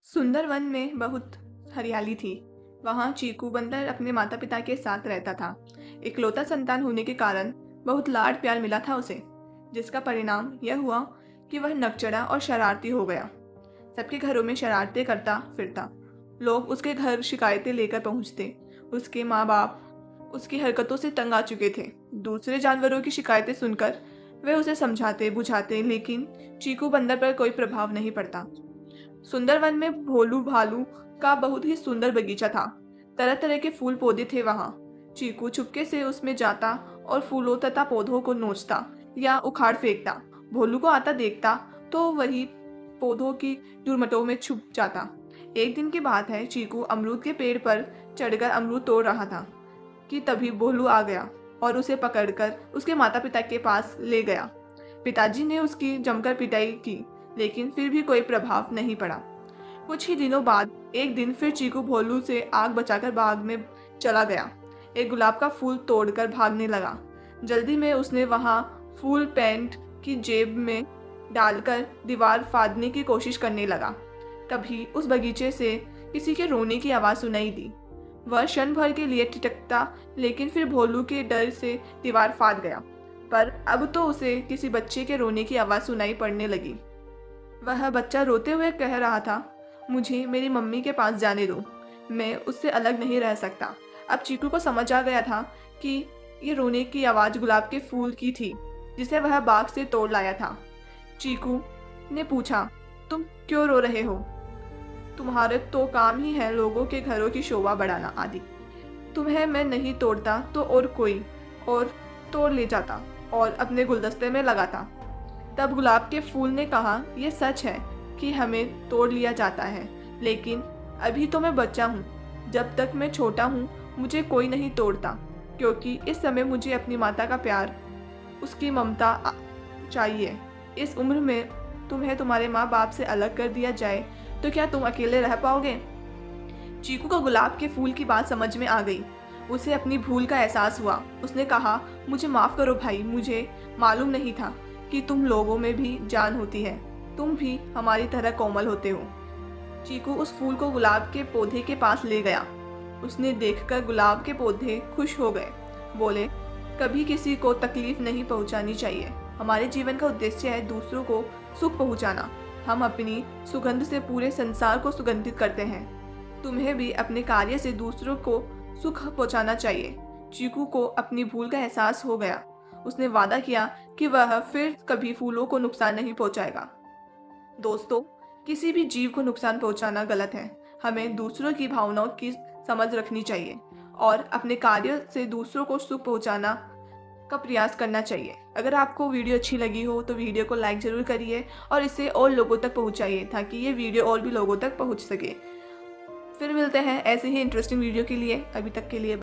सुंदर वन में बहुत हरियाली थी। वहाँ चीकू बंदर अपने माता पिता के साथ रहता था। इकलौता संतान होने के कारण बहुत लाड प्यार मिला था उसे, जिसका परिणाम यह हुआ कि वह नकचढ़ा और शरारती हो गया। सबके घरों में शरारतें करता फिरता। लोग उसके घर शिकायतें लेकर पहुंचते। उसके माँ बाप उसकी हरकतों से तंग आ चुके थे। दूसरे जानवरों की शिकायतें सुनकर वे उसे समझाते बुझाते, लेकिन चीकू बंदर पर कोई प्रभाव नहीं पड़ता। सुंदरवन में भोलू भालू का बहुत ही सुंदर बगीचा था। तरह तरह के फूल पौधे थे वहाँ। चीकू चुपके से उसमें जाता और फूलों तथा पौधों को नोचता या उखाड़ फेंकता। भोलू को आता देखता तो वही पौधों की झुरमुटों में छुप जाता। एक दिन की बात है, चीकू अमरूद के पेड़ पर चढ़कर अमरूद तोड़ रहा था कि तभी भोलू आ गया और उसे पकड़कर उसके माता पिता के पास ले गया। पिताजी ने उसकी जमकर पिटाई की, लेकिन फिर भी कोई प्रभाव नहीं पड़ा। कुछ ही दिनों बाद एक दिन फिर चीकू भोलू से आग बचाकर बाग में चला गया। एक गुलाब का फूल तोड़कर भागने लगा। जल्दी में उसने वहां फूल पैंट की जेब में डालकर दीवार फाड़ने की कोशिश करने लगा। तभी उस बगीचे से किसी के रोने की आवाज़ सुनाई दी। वह क्षण भर के लिए ठिठकता, लेकिन फिर भोलू के डर से दीवार फाड़ गया। पर अब तो उसे किसी बच्चे के रोने की आवाज़ सुनाई पड़ने लगी। वह बच्चा रोते हुए कह रहा था, मुझे मेरी मम्मी के पास जाने दो, मैं उससे अलग नहीं रह सकता। अब चीकू को समझ आ गया था कि ये रोने की आवाज़ गुलाब के फूल की थी, जिसे वह बाग से तोड़ लाया था। चीकू ने पूछा, तुम क्यों रो रहे हो? तुम्हारे तो काम ही है लोगों के घरों की शोभा बढ़ाना आदि। तुम्हें मैं नहीं तोड़ता तो और कोई और तोड़ ले जाता और अपने गुलदस्ते में लगाता। तब गुलाब के फूल ने कहा, यह सच है कि हमें तोड़ लिया जाता है, लेकिन अभी तो मैं बच्चा हूँ। जब तक मैं छोटा हूँ मुझे कोई नहीं तोड़ता, क्योंकि इस समय मुझे अपनी माता का प्यार, उसकी ममता चाहिए। इस उम्र में तुम्हें तुम्हारे माँ बाप से अलग कर दिया जाए तो क्या तुम अकेले रह पाओगे? चीकू को गुलाब के फूल की बात समझ में आ गई। उसे अपनी भूल का एहसास हुआ। उसने कहा, मुझे माफ़ करो भाई, मुझे मालूम नहीं था कि तुम लोगों में भी जान होती है। तुम भी हमारी तरह कोमल होते हो। चीकू उस फूल को गुलाब के पौधे के पास ले गया। उसने देखकर गुलाब के पौधे खुश हो गए। बोले, कभी किसी को तकलीफ नहीं पहुंचानी चाहिए। हमारे जीवन का उद्देश्य है दूसरों को सुख पहुंचाना। हम अपनी सुगंध से पूरे संसार को सुगंधित करते हैं। तुम्हें भी अपने कार्य से दूसरों को सुख पहुंचाना चाहिए। चीकू को अपनी भूल का एहसास हो गया। उसने वादा किया कि वह फिर कभी फूलों को नुकसान नहीं पहुंचाएगा। दोस्तों, किसी भी जीव को नुकसान पहुंचाना गलत है। हमें दूसरों की भावनाओं की समझ रखनी चाहिए और अपने कार्य से दूसरों को सुख पहुंचाना का प्रयास करना चाहिए। अगर आपको वीडियो अच्छी लगी हो तो वीडियो को लाइक ज़रूर करिए और इसे और लोगों तक पहुंचाइए, ताकि ये वीडियो और भी लोगों तक पहुंच सके। फिर मिलते हैं ऐसे ही इंटरेस्टिंग वीडियो के लिए। अभी तक के लिए